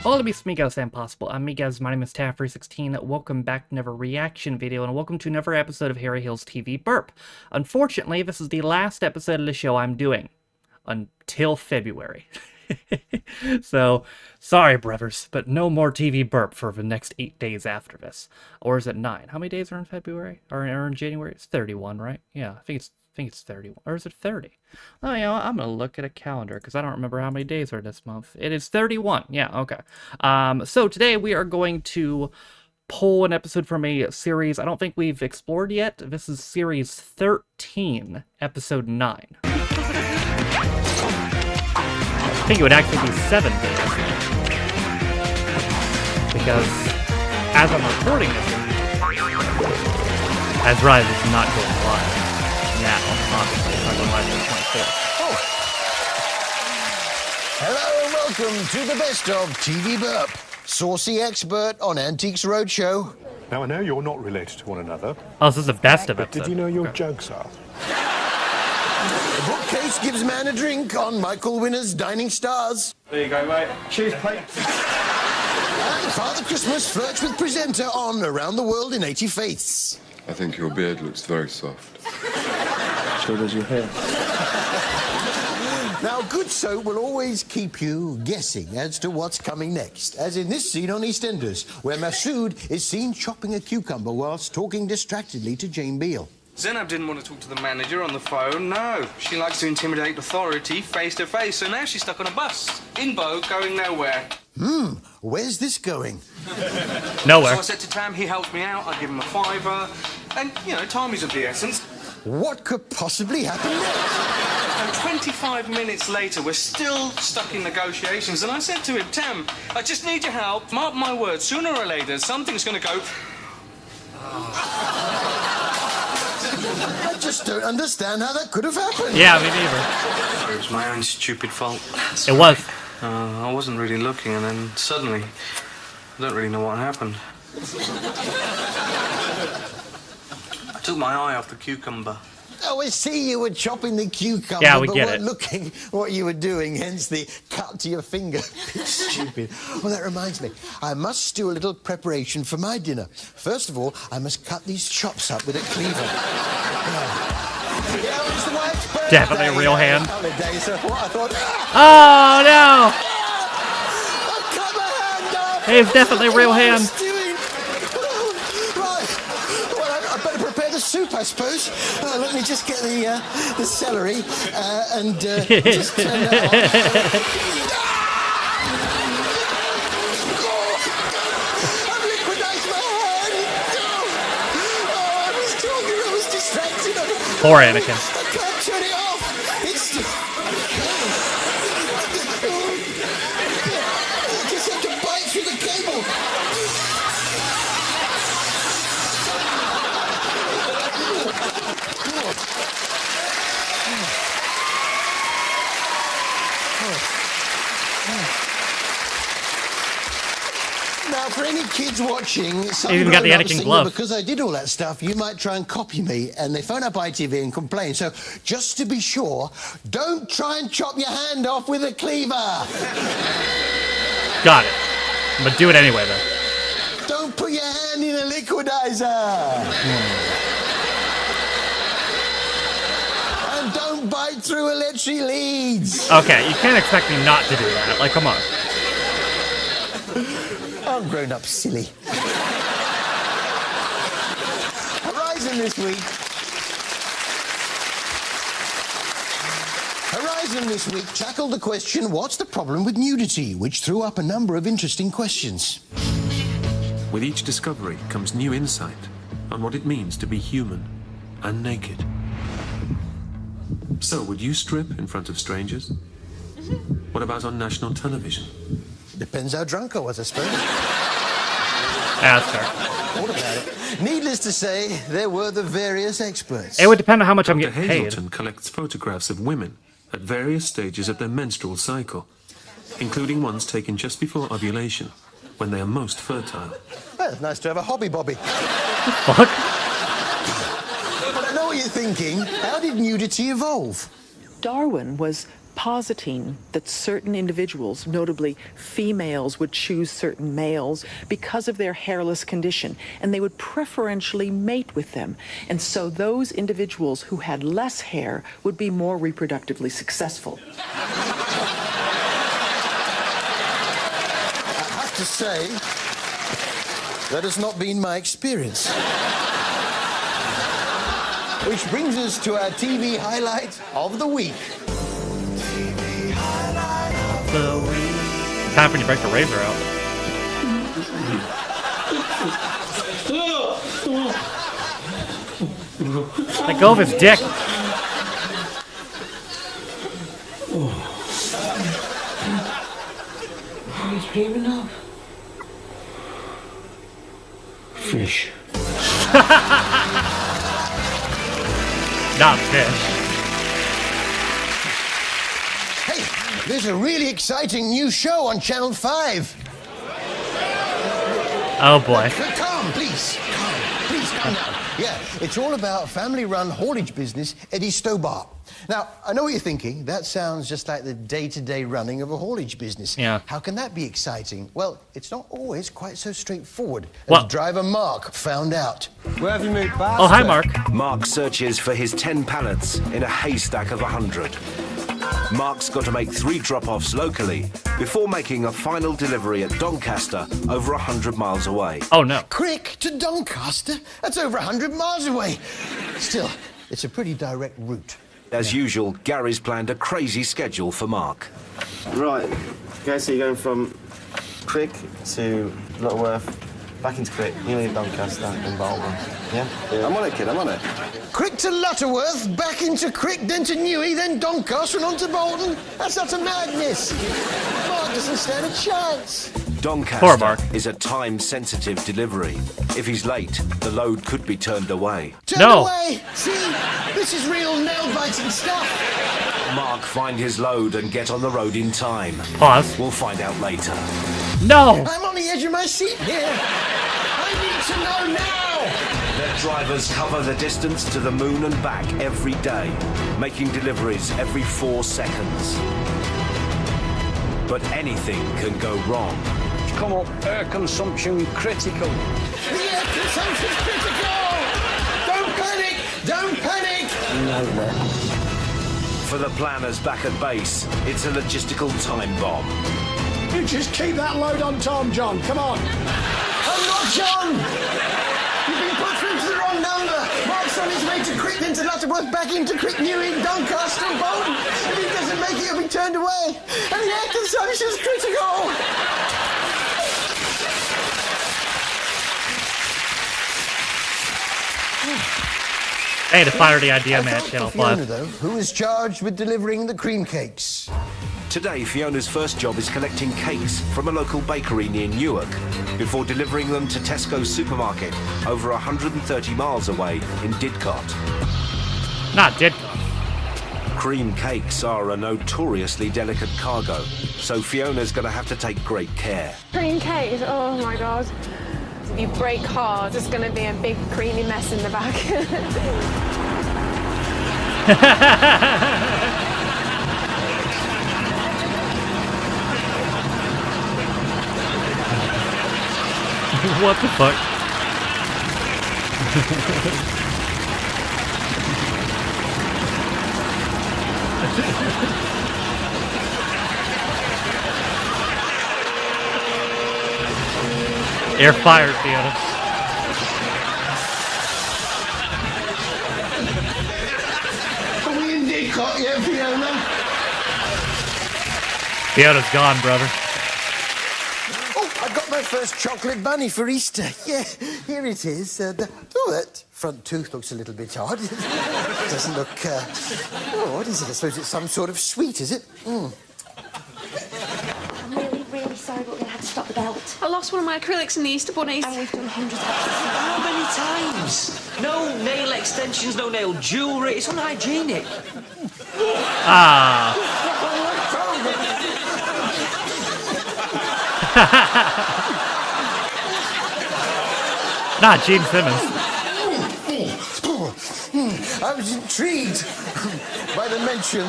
Hola mis amigos and possible amigas, my name is Taff316, welcome back to another reaction video, and welcome to another episode of Harry Hill's TV Burp. Unfortunately, this is the last episode of the show I'm doing. Until February. So, sorry brothers, but no more TV Burp for the next 8 days after this. Or is it 9? How many days are in February? Or in January? It's 31, right? Yeah, I think it's 31. Or is it 30? Oh, I'm gonna look at a calendar because I don't remember how many days are this month. It is 31. Yeah, okay. So today we are going to pull an episode from a series I don't think we've explored yet. This is series 13, episode 9. I think it would actually be 7 days. Because as I'm recording this, as Rise is not going live now, obviously, it's not going live on the 24th. Oh. Hello and welcome to the best of TV Burp, saucy expert on Antiques Roadshow. Now, I know you're not related to one another. Oh, this is the best of But episode. did you know your jokes are? The bookcase gives man a drink on Michael Winner's Dining Stars. There you go, mate. Cheers, plates. And Father Christmas flirts with presenter on Around the World in 80 Faiths. I think your beard looks very soft. So does your hair. Now, good soap will always keep you guessing as to what's coming next, as in this scene on EastEnders, where Masood is seen chopping a cucumber whilst talking distractedly to Jane Beale. Zainab didn't want to talk to the manager on the phone, no. She likes to intimidate authority face to face, so now she's stuck on a bus, in Bow, going nowhere. Where's this going? Nowhere. So I said to Tam, he helps me out, I give him a fiver, and, you know, time is of the essence. What could possibly happen next? And 25 minutes later, we're still stuck in negotiations, and I said to him, Tam, I just need your help. Mark my words, sooner or later, something's going to go... I just don't understand how that could have happened. Yeah, me neither. It was my own stupid fault. It was. I wasn't really looking, and then suddenly, I don't really know what happened. I took my eye off the cucumber. Oh, I see you were chopping the cucumber, Yeah, we but get weren't it. looking what you were doing, hence the cut to your finger. Stupid. Well, that reminds me. I must do a little preparation for my dinner. First of all, I must cut these chops up with a cleaver. Yeah, it's the wife's birthday. Definitely a real hand. Holiday, so what I thought, Oh no! I cut my hand off. Hey, it's definitely a real What hand. was I doing? Right. Well, I better prepare the soup, I suppose. Let me just get the celery and just turn that on. I've liquidized my hand. Oh, I was talking, I was distracted. Poor Anakin. I can't turn it off. It's I just have to bite through the cable. Now, for any kids watching, some Even got the grown-ups Anakin think glove. that because I did all that stuff, you might try and copy me, and they phone up ITV and complain. So, just to be sure, don't try and chop your hand off with a cleaver. Got it. But do it anyway, though. Don't put your hand in a liquidizer. And don't bite through electric leads. Okay, you can't expect me not to do that. Like, come on. I'm grown up silly. Horizon this week. Horizon this week tackled the question, what's the problem with nudity? Which threw up a number of interesting questions. With each discovery comes new insight on what it means to be human and naked. So, would you strip in front of strangers? What about on national television? Depends how drunk I was, I suppose. That's fair. What about it? Needless to say, there were the various experts. It would depend on how much I'm Dr. getting paid. Hazelton collects photographs of women at various stages of their menstrual cycle, including ones taken just before ovulation, when they are most fertile. Well, it's nice to have a hobby, Bobby. Fuck. But I know what you're thinking. How did nudity evolve? Darwin was positing that certain individuals, notably females, would choose certain males because of their hairless condition, and they would preferentially mate with them. And so those individuals who had less hair would be more reproductively successful. I have to say, that has not been my experience. Which brings us to our TV highlight of the week. Time for you to break the razor out. Let go of his dick. He's peeling up. Fish. Not fish. Hey, there's a really exciting new show on Channel 5. Oh boy. Calm, please. Calm. Please, calm down. Yeah, it's all about family-run haulage business, Eddie Stobart. Now, I know what you're thinking. That sounds just like the day-to-day running of a haulage business. Yeah. How can that be exciting? Well, it's not always quite so straightforward, as What? driver Mark found out. Where have you moved past? Oh, hi, Mark. Mark searches for his 10 pallets in a haystack of 100. Mark's got to make 3 drop-offs locally before making a final delivery at Doncaster, over 100 miles away. Oh, no. Crick to Doncaster? That's over 100 miles away. Still, it's a pretty direct route. As usual, Gary's planned a crazy schedule for Mark. Right, okay, so you're going from Crick to Lutterworth, back into Crick, you leave Doncaster and Bolton. Yeah? I'm on it, kid, I'm on it. Crick to Lutterworth, back into Crick, then to Newey, then Doncaster and on to Bolton. That's utter madness. Mark doesn't stand a chance. Poor Doncaster Mark. is a time-sensitive delivery. If he's late, the load could be turned away. Turn away! See? This is real nail-biting stuff. Mark find his load and get on the road in time. Pause. We'll find out later. No! I'm on the edge of my seat here. I need to know now! Their drivers cover the distance to the moon and back every day, making deliveries every 4 seconds. But anything can go wrong. Come up, air consumption critical. The air consumption's critical! Don't panic! Don't panic! For the planners back at base, it's a logistical time bomb. You just keep that load on Tom, John. Come on. I'm not John! You've been put through to the wrong number. Mark's on his way to Crick, then to Lutterworth, back into Crick, Newey, Doncaster and Bolton. If he doesn't make it, he'll be turned away. And the air consumption's critical! Hey, to fire the idea, man, I Channel thought for Fiona, 5. though, who is charged with delivering the cream cakes. Today, Fiona's first job is collecting cakes from a local bakery near Newark before delivering them to Tesco's supermarket over 130 miles away in Didcot. Not dead. Cream cakes are a notoriously delicate cargo, so Fiona's going to have to take great care. Cream cakes, oh my god. If you break hard, there's going to be a big creamy mess in the back. What the fuck? Air fired, Fiona. Are we in Didcot yet, Fiona? Fiona's gone, brother. Oh, I got my first chocolate bunny for Easter. Yeah, here it is. That front tooth looks a little bit odd. It doesn't look... oh, what is it? I suppose it's some sort of sweet, is it? Mm. I'm really, really sorry, but we're going to have to stop the belt. I lost one of my acrylics in the Easter bunnies. And we've done hundreds of episodes. How many times? No nail extensions, no nail jewellery. It's unhygienic. Ah. Not Gene Simmons. I was intrigued. by the mention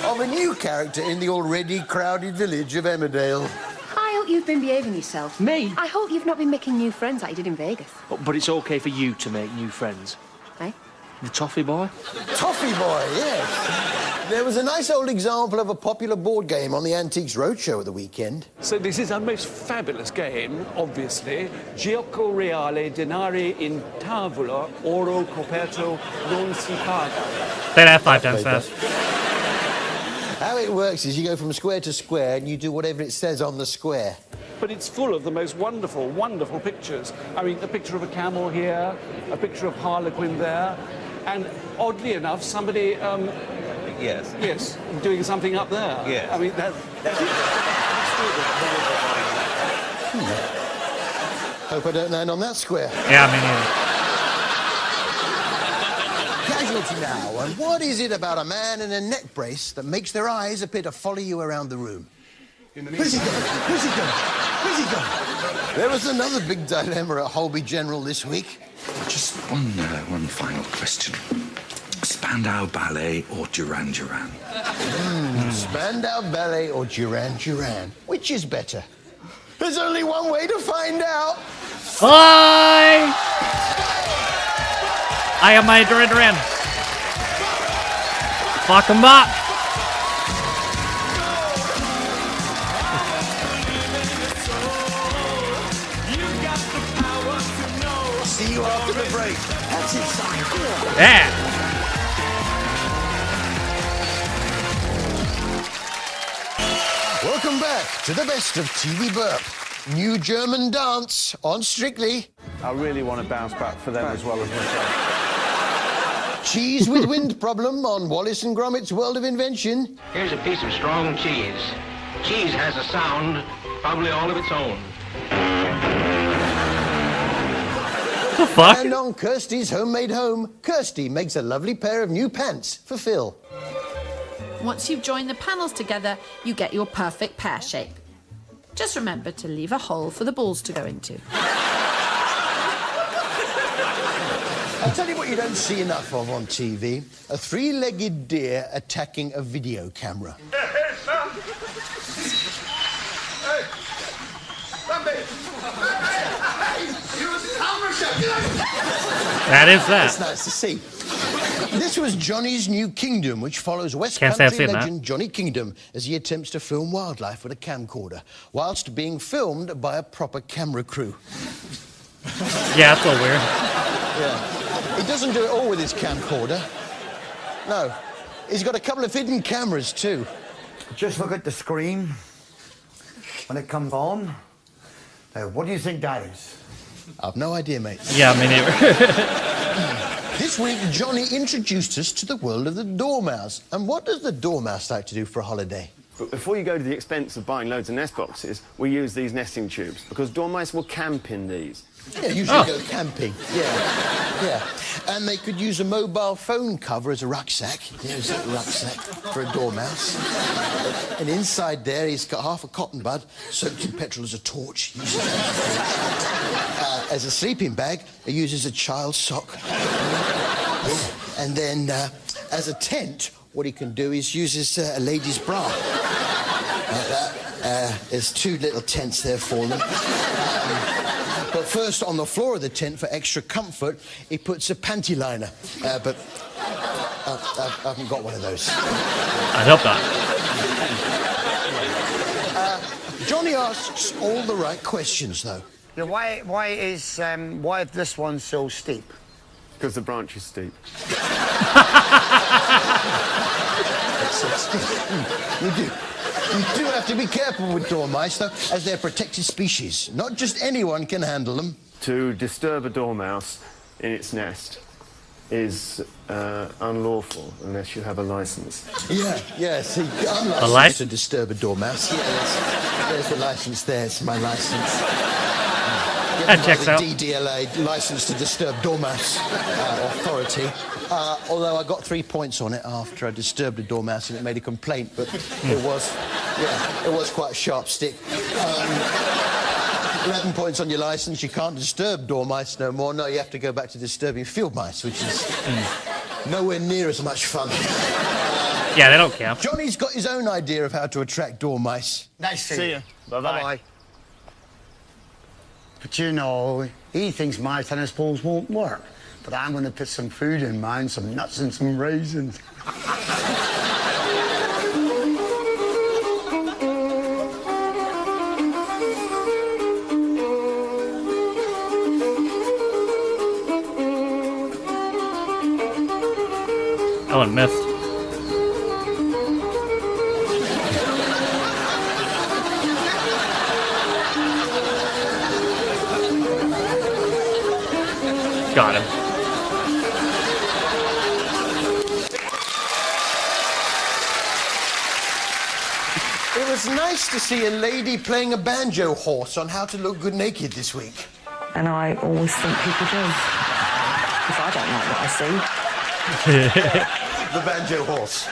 of a new character in the already crowded village of Emmerdale. I hope you've been behaving yourself. Me? I hope you've not been making new friends like you did in Vegas. Oh, but it's okay for you to make new friends. Eh? The toffee boy? Toffee Boy, yes. There was a nice old example of a popular board game on the Antiques Roadshow at the weekend. So this is a most fabulous game, obviously. Gioco reale denari in tavola, oro coperto non si paga. Say that 5 times fast. How it works is you go from square to square and you do whatever it says on the square. But it's full of the most wonderful, wonderful pictures. I mean, a picture of a camel here, a picture of Harlequin there, and oddly enough, somebody, yes, doing something up there. Yes. I mean, Hope I don't land on that square. Yeah, me neither. Casualty now, and what is it about a man in a neck brace that makes their eyes appear to follow you around the room? Where's he going? Where's he going? Where's he going? There was another big dilemma at Holby General this week. Just one final question. Spandau Ballet or Duran Duran? Spandau Ballet or Duran Duran? Which is better? There's only one way to find out. Bye! I am my Duran Duran. Fuck 'em up. See you after the break. That's it, son. Yeah. Welcome back to the best of TV Burp. New German dance on Strictly. I really want to bounce back for them as well as myself. Cheese with wind problem on Wallace and Gromit's World of Invention. Here's a piece of strong cheese. Cheese has a sound, probably all of its own. The fuck? And on Kirsty's Homemade Home, Kirsty makes a lovely pair of new pants for Phil. Once you've joined the panels together, you get your perfect pear shape. Just remember to leave a hole for the balls to go into. I'll tell you what you don't see enough of on TV. A three-legged deer attacking a video camera. That is that. It's nice to see. This was Johnny's New Kingdom, which follows West Can't say I've Country seen that. legend Johnny Kingdom as he attempts to film wildlife with a camcorder, whilst being filmed by a proper camera crew. Yeah, that's a little weird. Yeah. He doesn't do it all with his camcorder. No. He's got a couple of hidden cameras, too. Just look at the screen when it comes on. Now, what do you think that is? I've no idea, mate. Yeah, me neither. This week, Johnny introduced us to the world of the dormouse. And what does the dormouse like to do for a holiday? But before you go to the expense of buying loads of nest boxes, we use these nesting tubes because dormice will camp in these. Yeah, usually go camping. Yeah. And they could use a mobile phone cover as a rucksack. There's a rucksack for a dormouse. And inside there, he's got half a cotton bud soaked in petrol as a torch. He uses that as a sleeping bag, he uses a child's sock. And then, as a tent, what he can do is uses a lady's bra. Like that. There's two little tents there for them. But first, on the floor of the tent, for extra comfort, he puts a panty liner. But I haven't got one of those. I'd hope not. Johnny asks all the right questions, though. Yeah, why is this one so steep? Because the branch is steep. It's so steep. You do. You do have to be careful with dormice, though, as they're protected species. Not just anyone can handle them. To disturb a dormouse in its nest is unlawful unless you have a license. Yeah, see, I'm A licensed to disturb a dormouse. Yeah, there's the license there, it's my license. That checks out. DDLA, License to Disturb Dormouse Authority. Although I got 3 points on it after I disturbed a dormouse and it made a complaint, but it was quite a sharp stick. 11 points on your licence. You can't disturb dormice no more. No, you have to go back to disturbing field mice, which is nowhere near as much fun. Yeah, they don't care. Johnny's got his own idea of how to attract dormice. Nice to See you. Bye-bye. But you know, he thinks my tennis balls won't work. But I'm going to put some food in mine, some nuts and some raisins. Ellen missed. Got him. It was nice to see a lady playing a banjo horse on how to look good naked this week. And I always think people do. If I don't like what I see. The banjo horse.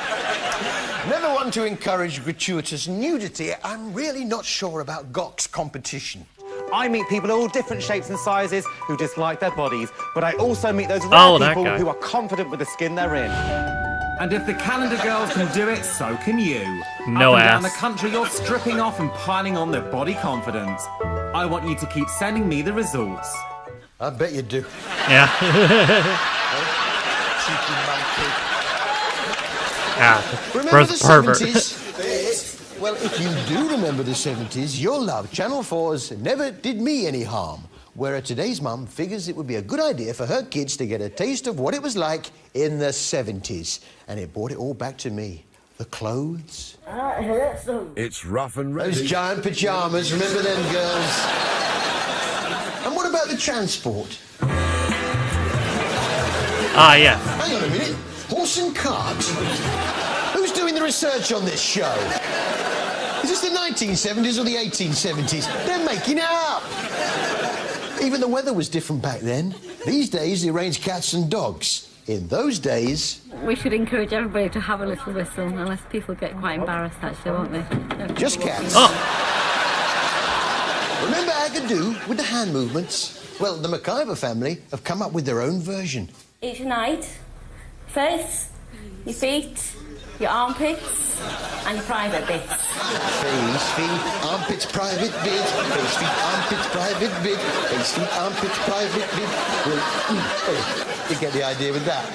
Never one to encourage gratuitous nudity. I'm really not sure about Gok's competition. I meet people of all different shapes and sizes who dislike their bodies, but I also meet those rare people who are confident with the skin they're in. And if the calendar girls can do it, so can you. No Up and ass. down the country, you're stripping off and piling on their body confidence. I want you to keep sending me the results. I bet you do. Yeah. Cheeky monkey. Ah, Remember bro's the a pervert. 70s? Well, if you do remember the 70s, you'll love Channel 4's Never Did Me Any Harm, where today's mum figures it would be a good idea for her kids to get a taste of what it was like in the 70s. And it brought it all back to me. The clothes. It's rough and ready. Those giant pyjamas, remember them, girls? And what about the transport? Ah, yeah. Hang on a minute. Horse and cart? Who's doing the research on this show? Is this the 1970s or the 1870s? They're making it up. Even the weather was different back then. These days, they arrange cats and dogs. In those days... We should encourage everybody to have a little whistle, unless people get quite embarrassed, actually, won't they? Just cats. Oh. Remember Agadoo with the hand movements? Well, the MacIver family have come up with their own version. Each night, face, your feet, your armpits, and your private bits. Face, feet, armpits, private bit. Face, feet, armpits, private bit. Face, feet, armpits, private bit. Well, you get the idea with that.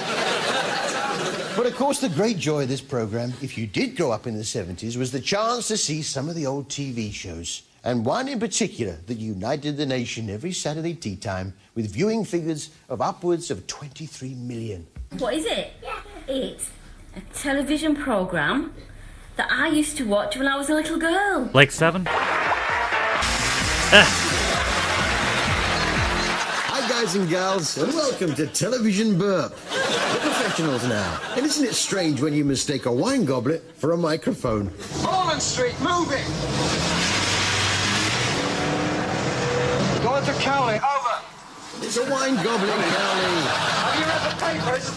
But of course, the great joy of this programme, if you did grow up in the 70s, was the chance to see some of the old TV shows. And one in particular that united the nation every Saturday tea time with viewing figures of upwards of 23 million. What is it? It's a television programme that I used to watch when I was a little girl. Lake 7? Hi, guys and gals, and welcome to Television Burp. We're professionals now. And isn't it strange when you mistake a wine goblet for a microphone? Holland Street, move it! Going to Cowley, over. It's a wine goblet, Cowley. Have you read the papers?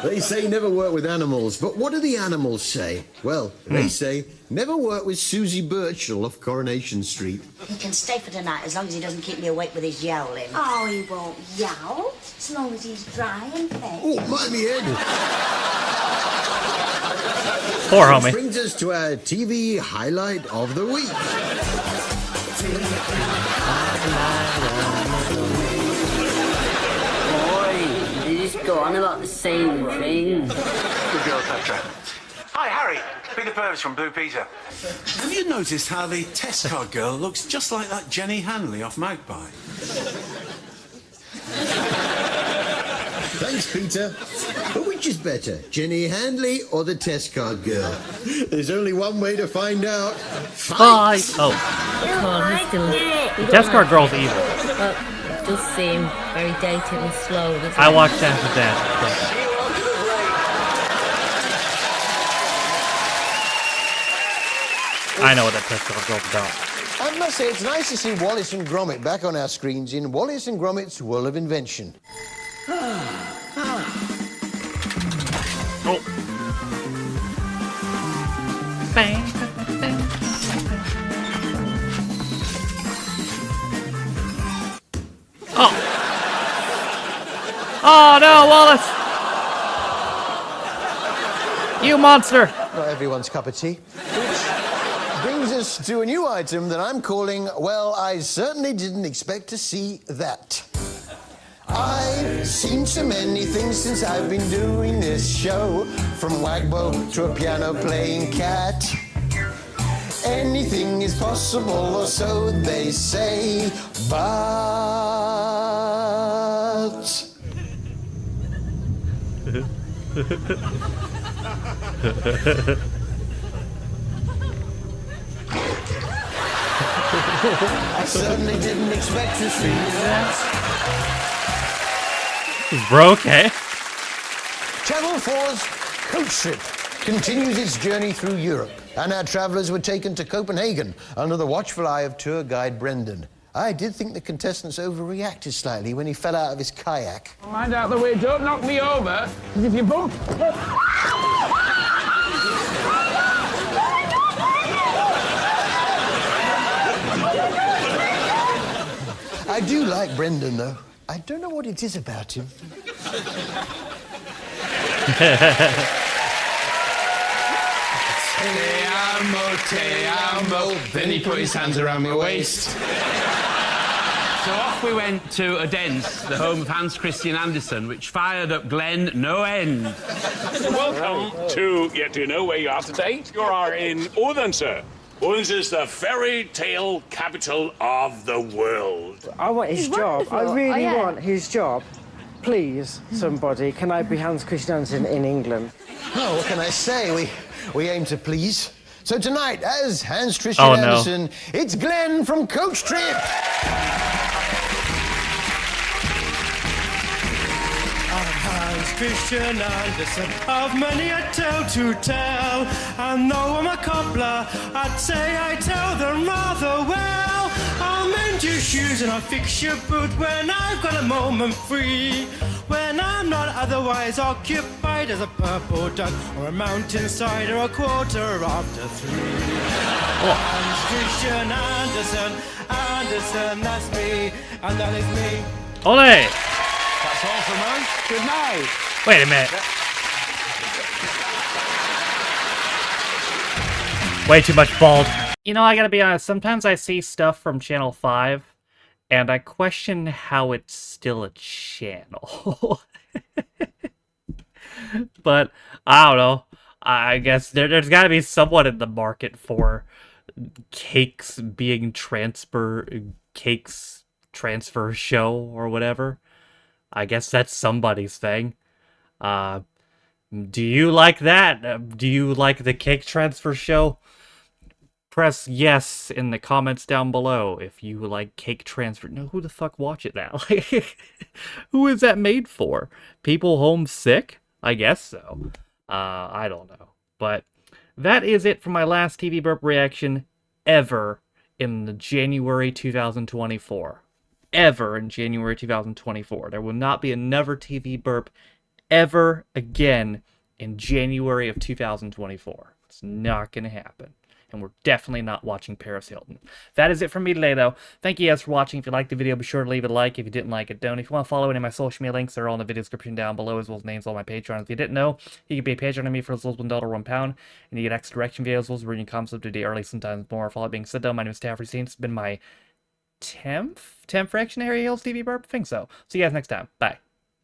They say never work with animals, but what do the animals say? Well, they say never work with Susie Birchall off Coronation Street. He can stay for tonight as long as he doesn't keep me awake with his yowling. Oh, he won't yowl, as long as he's dry and fed. Oh, mind me head. Poor homie. Which brings us to our TV highlight of the week. Boy, they just go on about the same thing. Good girl, Petra. Hi, Harry. Peter Purvis from Blue Peter. Have you noticed how the test card girl looks just like that Jenny Hanley off Magpie? Thanks, Peter. But which is better, Jenny Handley or the test card girl? There's only one way to find out. Bye. Fight! Oh. The Test card girl's evil. Well, it does seem very dated and slow, doesn't it? I watched after that. I know what that test card girl's about. I must say, it's nice to see Wallace and Gromit back on our screens in Wallace and Gromit's World of Invention. Oh. Oh. Oh no, Wallace! You monster! Not everyone's cup of tea. Which brings us to a new item that I'm calling, well, I certainly didn't expect to see that. I've seen so many things since I've been doing this show, from Wagbo to a piano-playing cat. Anything is possible, or so they say, but... I certainly didn't expect to see that. Bro, okay. Channel 4's Coach Trip continues its journey through Europe, and our travellers were taken to Copenhagen under the watchful eye of tour guide Brendan. I did think the contestants overreacted slightly when he fell out of his kayak. Mind out the way, don't knock me over, because if you bump... I do like Brendan, though. I don't know what it is about him. Te amo. Then he put his hands around my waist. So off we went to Odense, the home of Hans Christian Andersen, which fired up Glenn no end. Welcome to, do you know where you are today? You are in Odense. Odense is the fairy tale capital of the world. I want his job. I really want his job. Please, somebody, can I be Hans Christian Andersen in England? Oh, what can I say? We aim to please. So tonight, as Hans Christian Andersen, it's Glenn from Coach Trip. Hans Christian Andersen, I've many a tale to tell, and though I'm a cobbler, I'd say I tell them rather well. I'll mend your shoes and I'll fix your boot when I've got a moment free, when I'm not otherwise occupied as a purple duck or a mountainside or a quarter after 3. Hans Christian Andersen, that's me, and that is me. Ole! That's all from us. Good night. Wait a minute. Way too much bald. You know, I gotta be honest, sometimes I see stuff from Channel 5, and I question how it's still a channel. But, I don't know. I guess there's gotta be someone in the market for cakes transfer show or whatever. I guess that's somebody's thing. Do you like that? Do you like the cake transfer show? Press yes in the comments down below if you like cake transfer. No, who the fuck watch it now? Who is that made for? People homesick? I guess so. I don't know. But that is it for my last TV burp reaction ever in January 2024. Ever in January 2024. There will not be another TV burp ever again in January of 2024. It's not going to happen. And we're definitely not watching Paris Hilton. That is it from me today, though. Thank you guys for watching. If you liked the video, be sure to leave it a like. If you didn't like it, don't. If you want to follow any of my social media links, they're all in the video description down below, as well as names on my Patreon. If you didn't know, you can be a patron of me for as little as $1 or £1, and you get extra direction videos, as well as reading comments up to date early, sometimes more. For all that being said, though, my name is Taffy16. It's been my 10th reaction to Harry Hill's TV burp? I think so. See you guys next time. Bye.